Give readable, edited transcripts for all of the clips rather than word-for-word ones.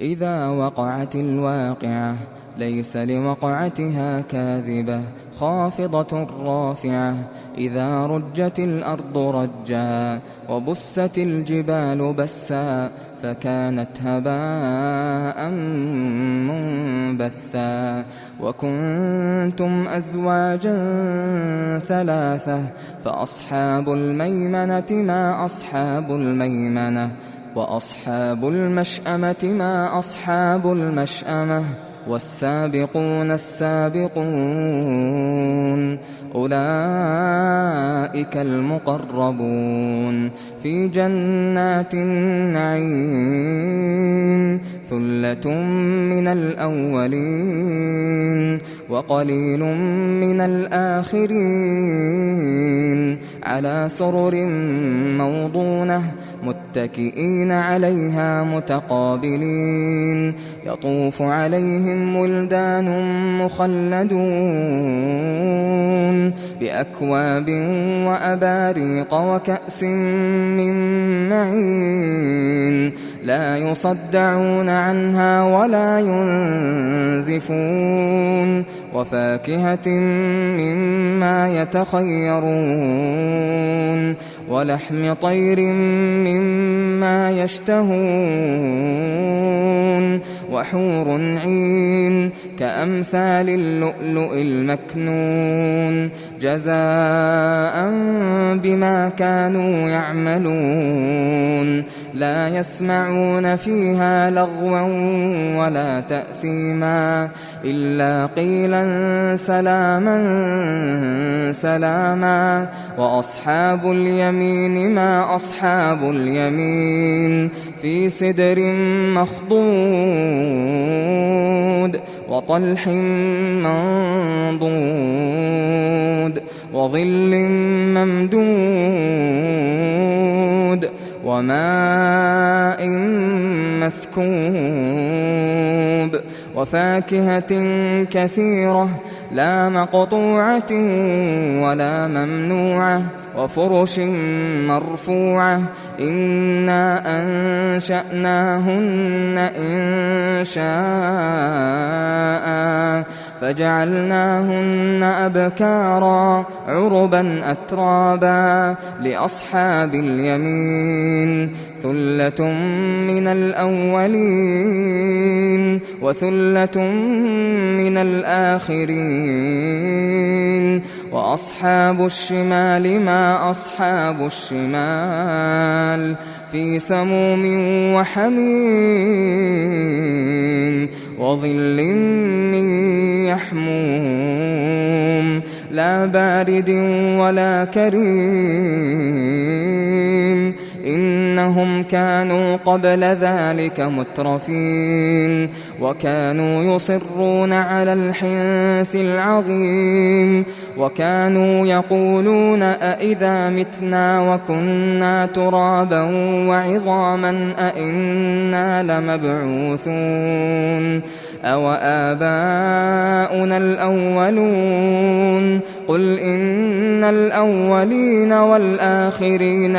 إذا وقعت الواقعة ليس لوقعتها كاذبة خافضة رافعة إذا رجت الأرض رجا وبست الجبال بسا فكانت هباء منبثا وكنتم أزواجا ثلاثة فأصحاب الميمنة ما أصحاب الميمنة وأصحاب المشأمة ما أصحاب المشأمة والسابقون السابقون أولئك المقربون في جنات النعيم ثلة من الأولين وقليل من الآخرين على سرر موضونة متكئين عليها متقابلين يطوف عليهم ولدان مخلدون بأكواب وأباريق وكأس من معين لا يصدعون عنها ولا ينزفون وفاكهة مما يتخيرون ولحم طير مما يشتهون وحور عين كأمثال اللؤلؤ المكنون جزاء بما كانوا يعملون لا يسمعون فيها لغوا ولا تأثيما إلا قيلا سلاما سلاما وأصحاب اليمين ما أصحاب اليمين في سدر مخضود وطلح منضود وظل ممدود وماء مسكوب وفاكهة كثيرة لا مقطوعة ولا ممنوعة وفرش مرفوعة إنا أنشأناهن إنشاء فجعلناهن أبكارا عربا أترابا لأصحاب اليمين ثلة من الأولين وثلة من الآخرين وأصحاب الشمال ما أصحاب الشمال في سموم وحميم وظل من يحموم لا بارد ولا كريم إنهم كانوا قبل ذلك مترفين وكانوا يصرون على الحنث العظيم وكانوا يقولون أئذا متنا وكنا ترابا وعظاما أئنا لمبعوثون أو آباؤنا الأولون قل إن الأولين والآخرين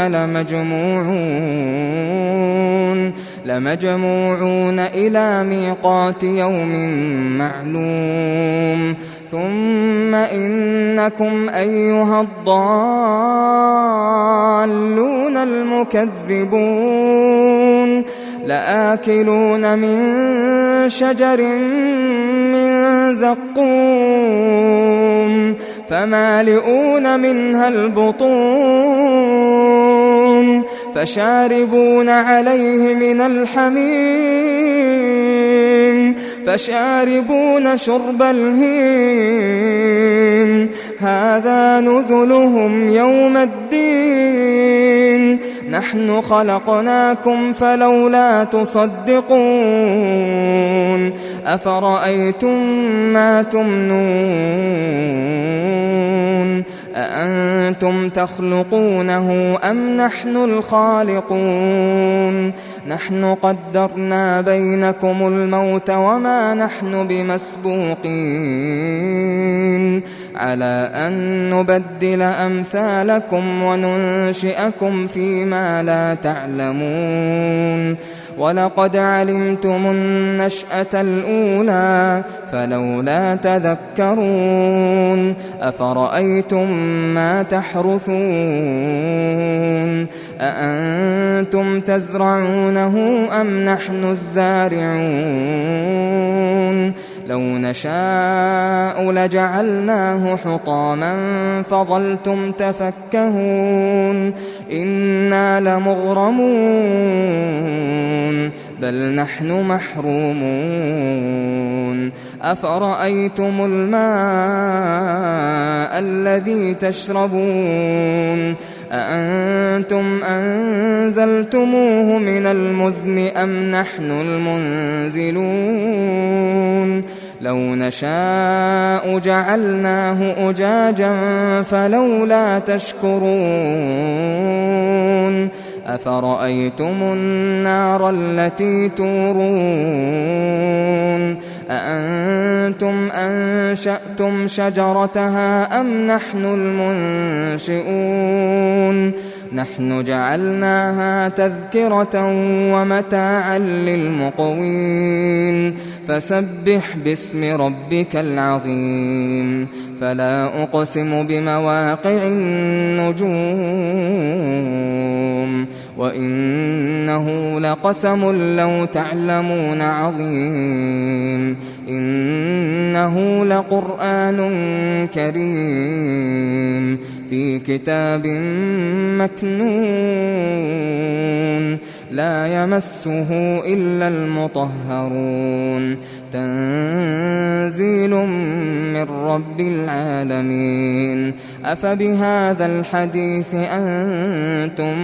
لمجموعون إلى ميقات يوم معلوم ثم إنكم أيها الضالون المكذبون لآكلون من شجر من زقوم فمالئون منها البطون فشاربون عليه من الحميم فشاربون شرب الهيم هذا نزلهم يوم الدين نحن خلقناكم فلولا تصدقون أفرأيتم ما تمنون أأنتم تخلقونه أم نحن الخالقون نحن قدرنا بينكم الموت وما نحن بمسبوقين على أن نبدل أمثالكم وننشئكم فيما لا تعلمون ولقد علمتم النشأة الأولى فلولا تذكرون أفرأيتم ما تحرثون أأنتم تزرعونه أم نحن الزارعون لو نشاء لجعلناه حطاما فظلتم تفكهون إنا لمغرمون بل نحن محرومون أفرأيتم الماء الذي تشربون أأنتم أنزلتموه من المزن أم نحن المنزلون لو نشاء جعلناه أجاجا فلولا تشكرون أفرأيتم النار التي تورون أأنتم أنشأتم شجرتها أم نحن المنشئون نحن جعلناها تذكرة ومتاعا للمقوين فسبح باسم ربك العظيم فلا أقسم بمواقع النجوم وإنه لقسم لو تعلمون عظيم إنه لقرآن كريم في كتاب مكنون لا يمسه إلا المطهرون تنزيل من رب العالمين أفبهذا الحديث أنتم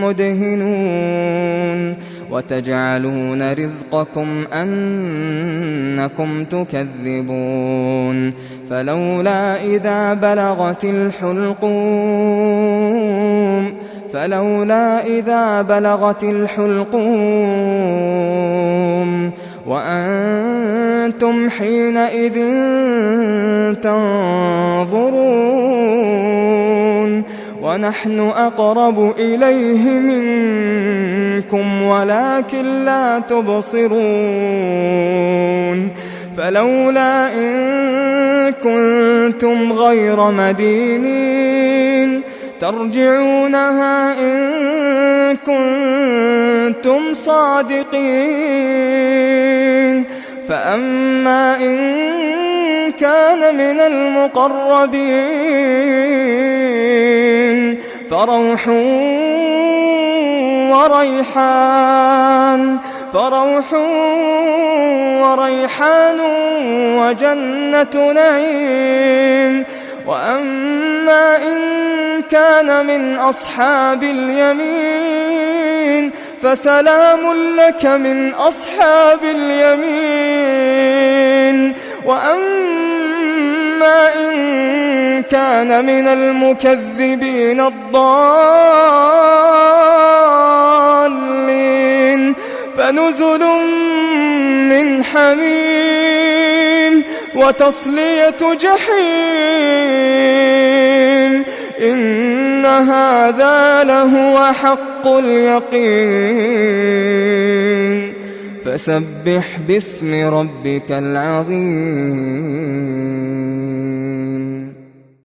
مدهنون وتجعلون رزقكم أنكم تكذبون فلولا إذا بلغت الحلقوم وأنتم حينئذ تنظرون ونحن أقرب إليه منكم ولكن لا تبصرون فلولا إن كنتم غير مدينين ترجعونها إن كنتم صادقين فأما إن كان من المقربين فروح وريحان وجنة نعيم وأما إن كان من أصحاب اليمين فسلام لك من أصحاب اليمين وأما إن كان من المكذبين الضالين فنزل من حميم وتصلية جحيم إن هذا لهو حق اليقين فسبح باسم ربك العظيم